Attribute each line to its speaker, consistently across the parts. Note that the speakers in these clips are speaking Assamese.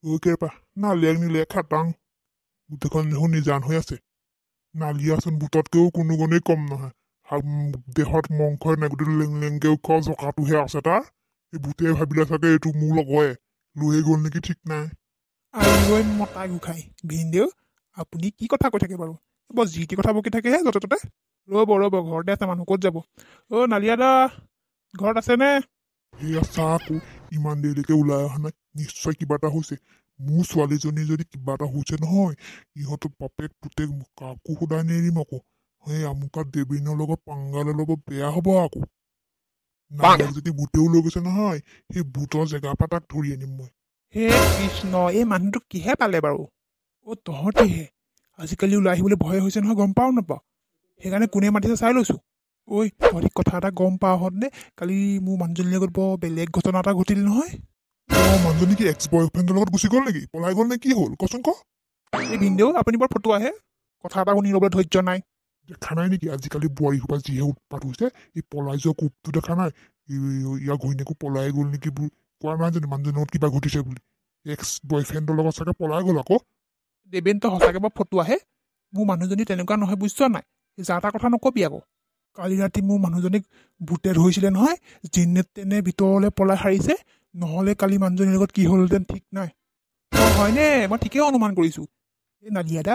Speaker 1: ওকে পা নালিয়াক নিলে খাটাং গোটেইখন দেখোন নিজান হৈ আছে নালিয়াচোন ভূততকেও কোনো গুণেই কম নহয় দেহত মংসই নাই গোটেই লেংলেংকে ওখ জকাটোহে আছে তাৰ এই ভূতে ভাবিলে চাগে এইটো মোৰ লগৰে লৈয়ে গ'ল নেকি ঠিক নাই
Speaker 2: আইঐ মতা গোসাঁই ভিনদেউ আপুনি কি কথা কৈ থাকে বাৰু বৰ যি টি কথা বকি থাকেহে য'তে ত'তে ৰ'ব ঘৰতে আছে মানুহ ক'ত যাব অ' নালিয়া দা ঘৰত আছেনে
Speaker 1: সেয়া চাহ আকৌ ইমান দেৰিলৈকে ওলাই অহা নাই নিশ্চয় কিবা এটা হৈছে মোৰ ছোৱালীজনী যদি কিবা এটা হৈছে নহয় ইহঁতৰ বাপেক পুতেক কাকো সোধাই নেৰিম আকৌ সেই আমুকা দেৱীনৰ লগত পাংগালৰ লগত বেয়া হ'ব আকৌ নালিয়াক যদি ভূতেও লৈ গৈছে নহয় সেই ভূতৰ জেগাৰ পৰা তাক ধৰি আনিম মই
Speaker 2: হে কৃষ্ণ এই মানুহটোক কিহে পালে বাৰু অ' তহঁতিহে আজিকালি ওলাই আহিবলৈ ভয় হৈছে নহয় গম পাওঁ নাপাওঁ সেইকাৰণে কোনে মাতিছে চাই লৈছোঁ ঐ তহঁতি কথা এটা গম পাওঁহঁতনে কালি মোৰ মানুহজনীৰ লগত বৰ বেলেগ ঘটনা এটা ঘটিল নহয়
Speaker 1: অঁ মানুহজনী কি এক্স বয়ফ্ৰেণ্ডৰ লগত গুচি গ'ল নেকি পলাই গ'ল নে কি হ'ল কচোন ক
Speaker 2: এই ভিনদেউ আপুনি বৰ ফটুৱাহে কথা এটা শুনি ল'বলৈ ধৈৰ্য নাই
Speaker 1: দেখা নাই নেকি আজিকালি বোৱাৰী সোপা যিহে উৎপাত হৈছে এই পলাই যোৱা কোপটো দেখা নাই ইয়াৰ ঘৈণীয়েকো পলাই গ'ল নেকি বুলি কোৱা নাই জানো মানুহজনৰ লগত কিবা ঘটিছে বুলি এক্স বয়ফ্ৰেণ্ডৰ লগত চাগে পলাই গ'ল আকৌ
Speaker 2: দেৱেন তই সঁচাকৈ বৰ ফটুৱাহে মোৰ মানুহজনী তেনেকুৱা নহয় বুজিছ নাই যা তাৰ কথা নকবি আকৌ কালি ৰাতি মোৰ মানুহজনীক ভূতে ধৰিছিলে নহয় যেনে তেনে ভিতৰলৈ পলাই সাৰিছে নহ'লে কালি মানুহজনীৰ লগত কি হ'লহেঁতেন ঠিক নাই অঁ হয়নে মই ঠিকেই অনুমান কৰিছোঁ এই নালিয়া দা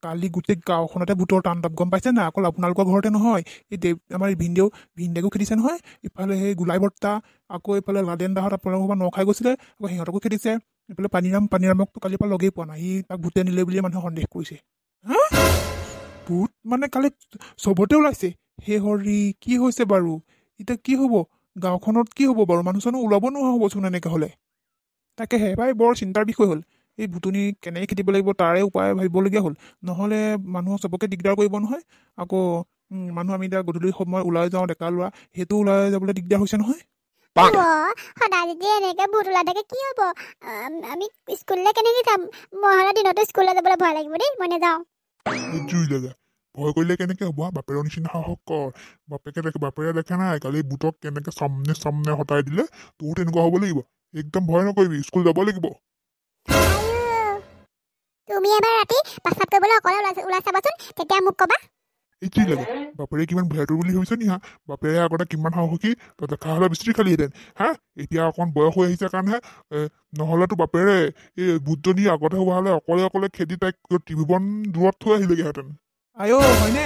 Speaker 2: কালি গোটেই গাঁওখনতে ভূতৰ তাণ্ডৱ গম পাইছে নাই অকল আপোনালোকৰ ঘৰতে নহয় এই আমাৰ ভিনদেউকো খেদিছে নহয় ইফালে সেই গোলাই বৰ্তা আকৌ এইফালে লাদেন দাহঁত আপোনালোকৰ পৰা ন খাই গৈছিলে আকৌ সিহঁতকো খেদিছে এইফালে পানীৰামকতো কালিৰ পৰা লগেই পোৱা নাই সি তাক ভূতে নিলে বুলিয়ে মানুহে সন্দেহ কৰিছে হা ভূত মানে কালি চবতে ওলাইছে হে হৰি কি হৈছে বাৰু এতিয়া কি হ'ব গাঁওখনত কি হ'ব বাৰু মানুহ চানুহ ওলাব নোহোৱা হ'বচোন এনেকৈ হ'লে তাকেহে ভাই বৰ চিন্তাৰ বিষয় হ'ল এই ভুতুনি কেনেকৈ খেদিব লাগিব তাৰে উপায় ভাবিবলগীয়া হ'ল নহ'লে মানুহক চবকে দিগদাৰ কৰিব নহয় আকৌ মানুহ আমি এতিয়া গধূলি সময় ওলাই যাওঁ ডেকা ল'ৰা সেইটো ওলাই যাবলৈ দিগদাৰ হৈছে নহয়
Speaker 3: সদায় যদি এনেকে ভূত ওলাই থাকে কি হ'ব আমি স্কুললৈ কেনেকৈ যাম মই হ'লে দিনতো স্কুললৈ যাবলৈ ভয় লাগিব দেই মই নাযাওঁ
Speaker 1: জুই লগা ভয় কৰিলে কেনেকে হ'ব বাপেৰৰ নিচিনা সাহস কৰ বাপেৰে দেখা নাই কালি বুটক কেনেকে চামনে হটাই দিলে তোৰ তেনেকুৱা হ'ব লাগিব একদম ভয় নকৰিবি স্কুল যাব লাগিব
Speaker 3: তুমি এবাৰ ৰাতি পাচাব কৰিবলৈ অকলে ওলাই চাবাচোন তেতিয়া মোক ক'বা
Speaker 1: এই কি লাগে বাপেৰে কিমান ভয়টোৰ বুলি ভাবিছ নি হা বাপেৰে আগতে কিমান সাহসী তই দেখা হ'লে বিচৰি খালিহেঁতেন হা এতিয়া অকণ বয়স হৈ আহিছে কাৰণেহে নহ'লেতো বাপেৰে এই ভূতজনী আগতে হোৱা হ'লে অকলে খেদি তাইক টিভিখন দূৰত থৈ আহিলেগৈহেঁতেন
Speaker 2: আইঅ হয়নে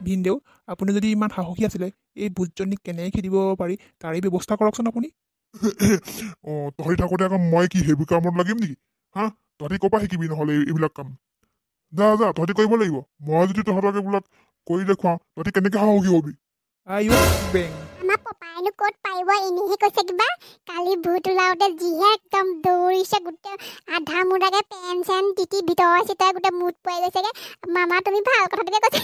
Speaker 2: ভিনদেউ আপুনি যদি ইমান সাহসী আছিলে এই ভূতজনীক কেনেকৈ খেদিব পাৰি তাৰে ব্যৱস্থা কৰকচোন আপুনি
Speaker 1: অঁ তহঁতি থাকোঁতে আকৌ মই কি সেইবোৰ কামত লাগিম নেকি হা তহঁতি ক'ৰ পৰা শিকিবি নহ'লে এইবিলাক কাম যা তহঁতি কৰিব লাগিব মই যদি তহঁতক এইবিলাক কৰি দেখুৱাওঁ তহঁতি কেনেকৈ সাহসী হবি
Speaker 2: আইঅ বেং
Speaker 3: আমাৰ পপাইনো ক'ত পাৰিব এনেহে কৈছে কিবা কালি ভূত ওলাওঁতে যিহে একদম দৌৰিছে গোটেই আধা মুধাকে পেন চেন তিতি ভিতৰে চিতৰে গোটেই মুঠ পোৱাই গৈছেগে মামা তুমি ভাল কথাটোকে কৈছা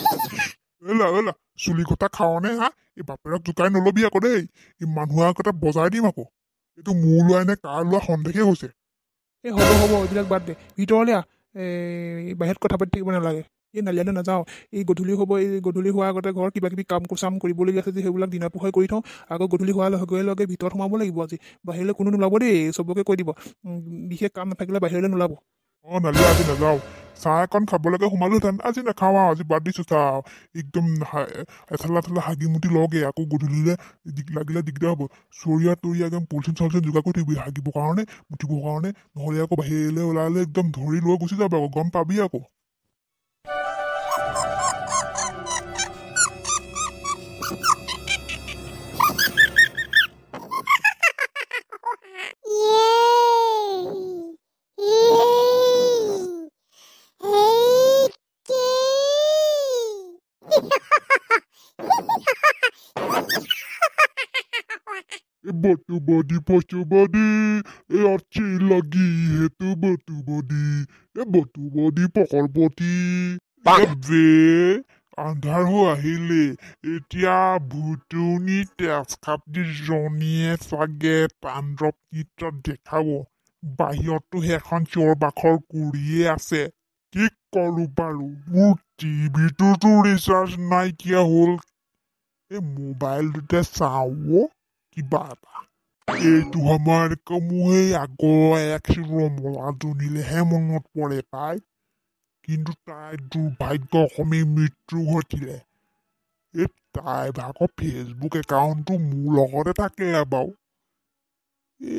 Speaker 1: এলা চুলি কটা খাৱনে হা এই বাপেৰক জোকাই নলবি আকৌ দেই এই মানুহৰ আগতে বজাই দিম আকৌ এইটো মোৰ লোৱাই নে কাৰ লোৱা সন্দেহে হৈছে
Speaker 2: এই হ'ব এইবিলাক বাদ দে ভিতৰলৈ আহ এই বাহিৰত কথা পাতি থাকিব নালাগে এই নালিয়ালৈ নাযাওঁ এই গধূলি হ'ব এই গধূলি হোৱাৰ আগতে ঘৰ কিবা কিবি কাম চাম কৰিবলগীয়া আছে যে সেইবিলাক দিনৰ পোহৰে কৰি থওঁ আকৌ গধূলি হোৱাৰ লগে ভিতৰত সোমাব লাগিব আজি বাহিৰলৈ কোনো নোলাব দেই চবকে কৈ দিব বিশেষ কাম নাথাকিলে বাহিৰলৈ নোলাব
Speaker 1: অঁ নালিয়া আজি নাযাওঁ চাহ অকণ খাবলৈকে সোমালোহেঁতেন আজি নাখাওঁ আৰু আজি বাদ দিছোঁ চাহ একদম এঠালা হাগি মুটি লগে আকৌ গধূলিলৈ লাগিলে দিগদাৰ হ'ব চৰিয়া একদম পলিথিন চলিথিন যোগাৰ কৰি থাকিবি হাগিবৰ কাৰণে মুঠিবৰ কাৰণে নহ'লে আকৌ বাহিৰলৈ ওলালে একদম ধৰি লৈ গুচি যাব আকৌ গম পাবি আকৌ বটু বডি আছি লাগি হেতু বটু বডি পকৰপতি বে আন্ধাৰ হৈ আহিলে এতিয়া ভুতুনি তেজ খাপটি জনীয়ে চাগে তাণ্ডৱ নৃত্য দেখাব বাহিৰতো সেইখন চিঞৰ বাখৰ কৰিয়ে আছে কি কৰো বাৰু মোৰ টিভিটোতো ৰিচাৰ্জ নাইকিয়া হ'ল এই মোবাইলটোতে চাওঁ কিবা এটা এইটো সময়ত মোৰ সেই আগৰ ৰমলাজনীলেহে মনত পৰে তাই, কিন্তু তাইৰ দুৰ্ভাগ্যক্ৰমে মৃত্যু ঘটিলে। এই তাই ভাগৰ ফেচবুক একাউণ্টটো মোৰ লগতে থাকে বাৰু।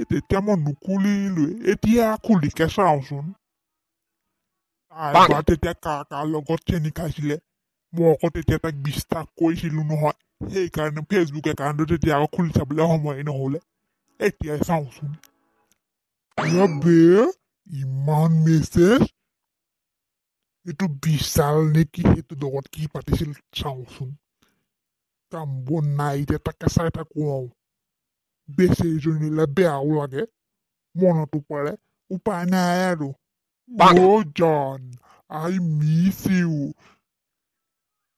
Speaker 1: তেতিয়া মই নুখুলিলোৱে, এতিয়া খুলিকে চাওঁচোন। তাই তেতিয়া কাৰ লগত চেনি খাইছিলে, মই আকৌ তেতিয়া তাইক বিশ্বাস কৰিছিলো নহয়, সেইকাৰণে ফেচবুক একাউণ্টটো তেতিয়া আকৌ খুলি চাবলৈ সময় নহলে। এতিয়াই চাওঁচোন। ইমান মেছেজ, এইটো বিশাল নেকি, সেইটো লগত কি পাতিছিল চাওঁচোন। কাম বন নাই এতিয়া, তাকে চাই থাকো আৰু। বেচেৰীজনীলে বেয়াও লাগে, মনতো পৰে, উপায় নাই আৰু। জান, আই মিছ ইউ।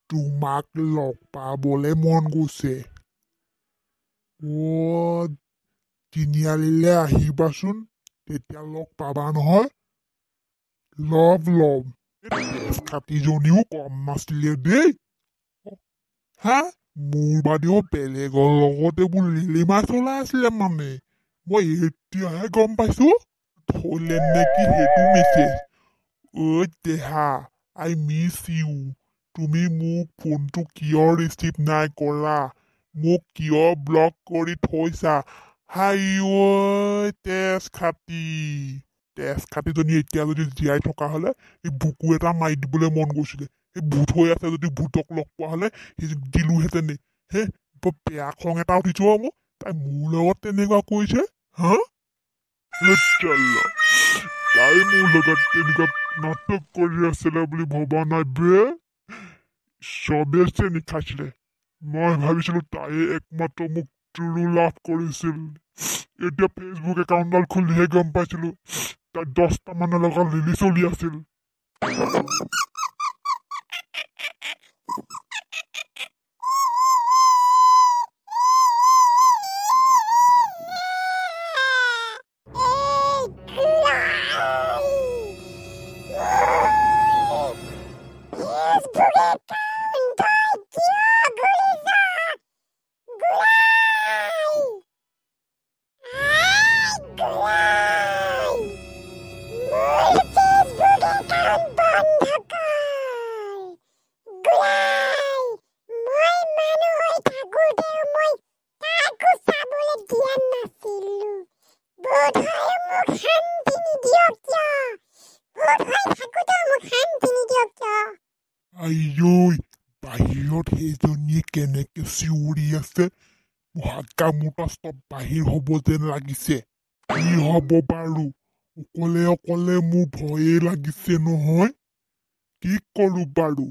Speaker 1: তোমাক লগ পাবলে মন গৈছে। তিনিআলিলে আহিবাচোন, তেতিয়া লগ পাবা নহয়। Love love. খাতিজনীও কম নাছিলে দেই। হা, মোৰ বাদেও বেলেগৰ লগত এইবোৰ লিলিমা চলাই আছিলে মানে। মই এতিয়াহে গম পাইছো। থলে নেকি সেইটো মেছেজ। দেহা, আই মিছ ইউ। তুমি মোক ফোনটো কিয় ৰিচিভ নাই কৰা, মোক কিয় ব্লক কৰি থৈছা। হাই তেজ খাতিজনী এতিয়া যদি জীয়াই থকা হলে এই বুকু এটা মাৰি দিবলৈ মন গৈছিলে। এই ভূত হৈ আছে যদি ভূতক লগ পোৱা হলে দিলোহেঁতেনে। হে, বৰ বেয়া খং এটা উঠিছো মোক, তাই মোৰ লগত তেনেকুৱা কৰিছে। হা, তাই মোৰ লগত তেনেকুৱা নাটক কৰি আছিলে বুলি ভবা নাই বে। চবে চেনি খাইছিলে, মই ভাবিছিলো তাই একমাত্ৰ মোক ট্ৰু লাভ কৰিছিল। এতিয়া ফেচবুক একাউণ্টডাল খুলিহে গম পাইছিলো তাই 10টা মানৰ লগত লিলি চলি আছিল। বাহিৰত সেইজনীয়ে কেনেকে চিঞৰি আছে, হাগামোটা চব বাহিৰ হব যেন লাগিছে। কি হব বাৰু, অকলে অকলে মোৰ ভয়ে লাগিছে নহয়। কি কৰো বাৰু।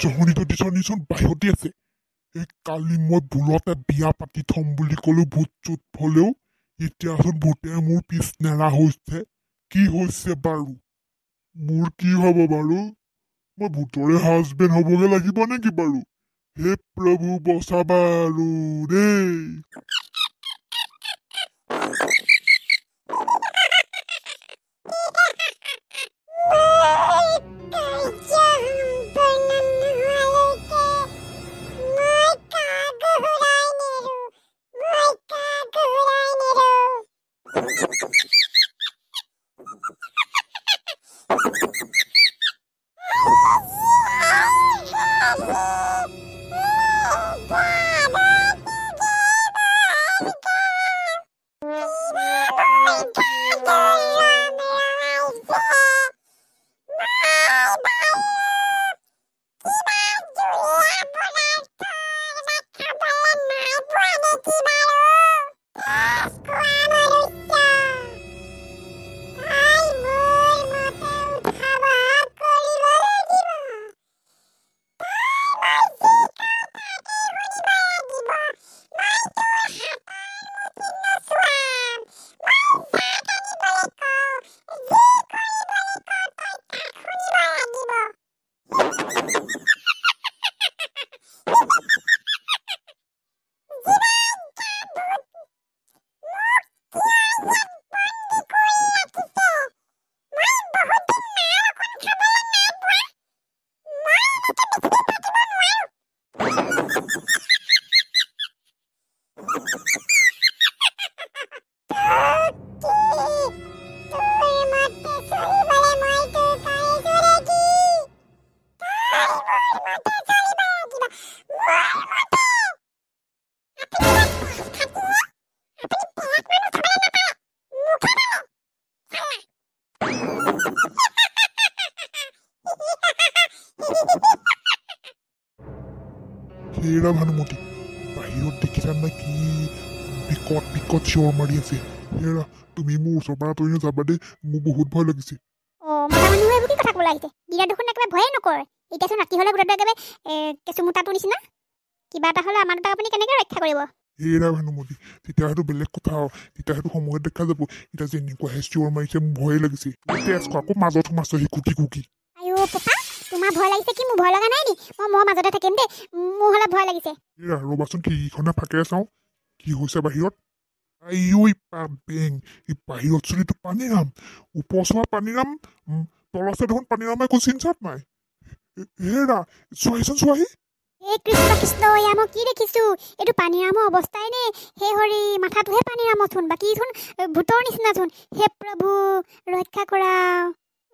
Speaker 1: জহনীটো দিছনীচোন বাহিৰতে আছে। এই কালি মই ভুলতে বিয়া পাতি থম বুলি কলো ভূত চুত হলেও, এতিয়াচোন ভূতে মোৰ পিছ নেৰা হৈছে। কি হৈছে বাৰু, মোৰ কি হব বাৰু। মই ভূতৰে হাজবেণ্ড হবগে লাগিব নেকি বাৰু। হে প্ৰভু বচাবা আৰু দেই। হেৰা ভানুমতি বাহিৰত দেখিছা নাই কি বিকট বিকট চিঞৰ মাৰি আছে হেৰা তুমি মোৰ ওচৰৰ পৰা আঁতৰি নাযাবা দেই মোৰ বহুত ভয় লাগিছে
Speaker 3: মতা মানুহে এইবোৰ কি কথা ক'বলৈ আহিছে দিনত দেখোন একেবাৰে ভয়ে নকৰে এতিয়াচোন ৰাতি হ'লে গোটেইটো একেবাৰে কেঁচুমুটাটোৰ নিচিনা কিবা এটা হ'লে আমাৰ দুটাক আপুনি কেনেকৈ ৰক্ষা কৰিব
Speaker 1: হেৰা ভানুমতি তেতিয়া সেইটো বেলেগ কথা আৰু তেতিয়া সেইটো সময়ত দেখা যাব এতিয়া যেনেকুৱাহে চিঞৰ মাৰিছে মোৰ ভয়ে লাগিছে তেজ আকৌ মাজত সোমাইছে কুকি কুকি
Speaker 3: আইও পপা তোমাৰ ভয় লাগিছে কি মোৰ ভয় লগা নাই নি মই মাজতে থাকিম দেই মোৰ হ'লে ভয় লাগিছে
Speaker 1: হেৰা ৰ'বাচোন খিৰিকীখনে ফাকে চাওঁ কি হৈছে বাহিৰত আইঐ বেং এই বাহিৰত চলিটো পানীৰাম ওপৰ চোৱা পানীৰাম তলছে দেখোন পানীৰামে একো চিন-চাপ নাই হেৰা চোৱাহিচোন চোৱাহি
Speaker 3: এই কৃষ্ণ কৃষ্ণ এয়া মই কি দেখিছোঁ এইটো পানীৰামৰ অৱস্থাই নে হে হৰি মাথাটোহে পানীৰামত বাকীচোন ভূতৰ নিচিনাচোন হে প্ৰভু ৰক্ষা কৰা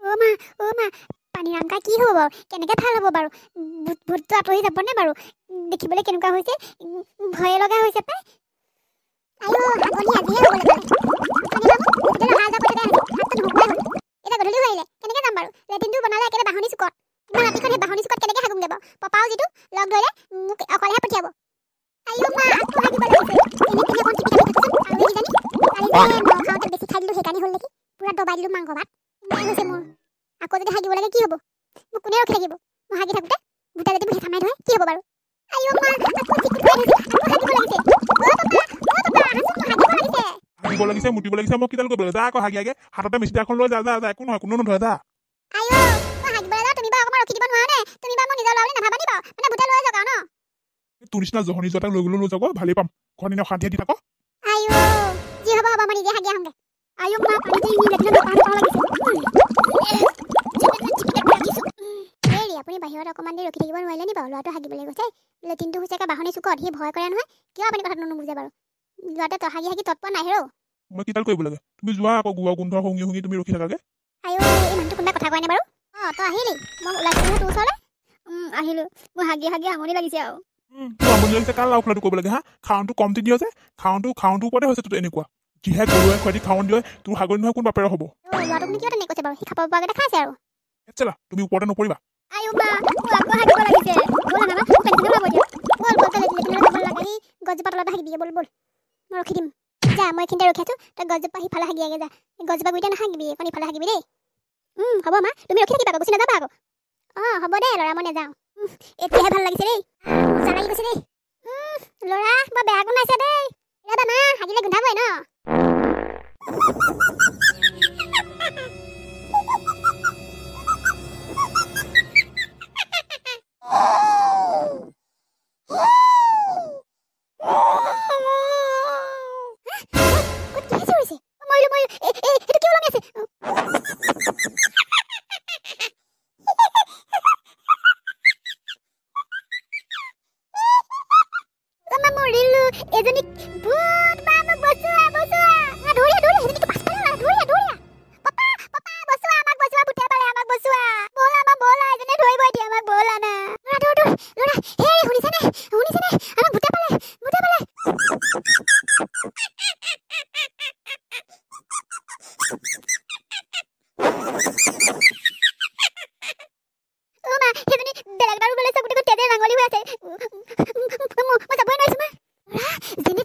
Speaker 3: অ' মা পানীৰাম কা কি হ'ব বাৰু কেনেকৈ ভাল হ'ব বাৰু ভূতটো আঁতৰি যাবনে বাৰু দেখিবলৈ কেনেকুৱা হৈছে ভয়ে লগা হৈছে পাই আইও আগনি আজিহে হ'বলৈ এতিয়া গধূলি হৈ আহিলে কেনেকৈ যাম বাৰু লেট্ৰিনটো বনালে একেবাৰে বাহনী চুকত মই ৰাতিখন সেই বাহনী চুকত কেনেকৈ হাগোংগে বাৰু পাপাও যিটো লগ ধৰিলে মোক অকলেহে পঠিয়াব আইও মা আকৌ হাগিব লাগিছে এনে পিনে অকণ টিপি থাকি আৰু কিজানি কালি খাওঁতে বেছি খাই দিলোঁ সেইকাৰণে হ'ল নেকি পুৰা দবাই দিলোঁ মাংস ভাত ইমান হৈছে মোৰ আকৌ যদি হাগিব লাগে কি হ'ব মোক কোনে ৰখি থাকিব মই হাগি থাকোঁতে ভূতে যদি মোক হেঁচা মাৰি ধৰে কি হ'ব বাৰু আইও মা আকৌ চিকুট খাই দিছে আকৌ হাগিব লাগিছে
Speaker 2: হাগিব লাগিছে মুতিব লাগিছে মই কিডাল কৰিব লাগে যা আকৌ হাগি হাগে হাততে মেচিন লৈ যা একো নহয় কোনো নধৰে যা
Speaker 3: আইও মই হাগিবলৈ যাওঁ তুমি বাৰু অকণমান ৰখি দিব নোৱাৰা নে তুমি বাৰু মই নিজৰ ল'ৰা বুলি নাভাবা নি বাৰু মানে ভূতে লৈ যাওক আৰু ন
Speaker 2: তোৰ নিচিনা জহনী জোৱাটাক লৈ গ'লেও লৈ যাব ভালেই পাম ঘৰ দিনে অশান্তিয়ে দি থাক
Speaker 3: আইও যি হ'ব মই নিজে হাগি আহোঁগে আইও মা পানীতে ইনি লেট্ৰিনত পানী লাগিছে হেৰি আপুনি বাহিৰত অকণমান দেৰি ৰখি থাকিব নোৱাৰিলে নি বাৰু ল'ৰাটো হাগিবলৈ গৈছে লেট্ৰিনটো হৈছে একে বাহনী চুকত সি ভয় কৰে নহয় কিয় আপুনি কথাটো নুবুজে বাৰু ল'ৰাটোৱে হাগি তৎপৰ নাই হেৰৌ
Speaker 2: মই কিডাল কৰিব লাগে তুমি যোৱা আকৌ গোৱা গোন্ধ শুঙি শুঙি তুমি ৰখি থাকাগে
Speaker 3: আইও এই মানুহটো কোনোবাই কথা কয়নে বাৰু তই আহিলি মই ওলাইছিলোঁ তোৰ ওচৰলৈ আহিলোঁ মোৰ হাগি আমনি লাগিছে আৰু
Speaker 2: তোৰ আমনি লাগিছে কাৰ লাও খোলাটো কৰিব লাগে হা খাওনটো কমটি দিয় যে খাওনটো ওপৰতে হৈছে তোৰ এনেকুৱা যিহে গৰুৱে খুৱাই খাওন দিয়ে তোৰ হাগৰি নহয় কোন বাপেৰে হ'ব
Speaker 3: ল'ৰাটোক কিয় তেনেকৈ কৈছে বাৰু সি খাব পৰাকৈ দেখাইছে আৰু
Speaker 2: চেলা তুমি ওপৰতে নপৰিবা
Speaker 3: আইও মা মোৰ আকৌ হাগিব লাগিছে ব'ল না পেঞ্চিল ল'ব দিয়া ব'ল লেট্ৰিনত যাব লাগে গছজোপা তলতে হাগি দিয়ে ব'ল মই ৰখি দিম যা মই এইখিনিতে ৰখি আছোঁ তই গছজোপা সিফালে হাগি আগে যা গছজোপা গুৰিতে নাহাগিবি এখন ইফালে হাগিবি দেই হ'ব মা তুমি ৰখি থাকিবা গুচি নাযাবা আকৌ হ'ব দে ল'ৰা মই নাযাওঁ এতিয়াহে ভাল লাগিছে দেই মজা লাগি গৈছে দেই ল'ৰা বৰ বেয়া গোন্ধাইছে দেই ৰ'বা মা হাগিলে গোন্ধাবই ন এজনী ভূত মা মোক বচোৱা দৌৰিয়া এজনী পাছফালে দৌৰিয়া পাপা বচোৱা আমাক ভূতে পালে আমাক বচোৱা ব'লা এজনী ধৰিব এতিয়া আমাক ব'লা না ল'ৰা হে শুনিছেনে আমাক ভূতে পালে সেইজনী বেলেগ বাৰু গ'লে গোটেই তেজে ৰাঙলী হৈ আছে মই যাবই নোৱাৰিছোঁ মা যেনে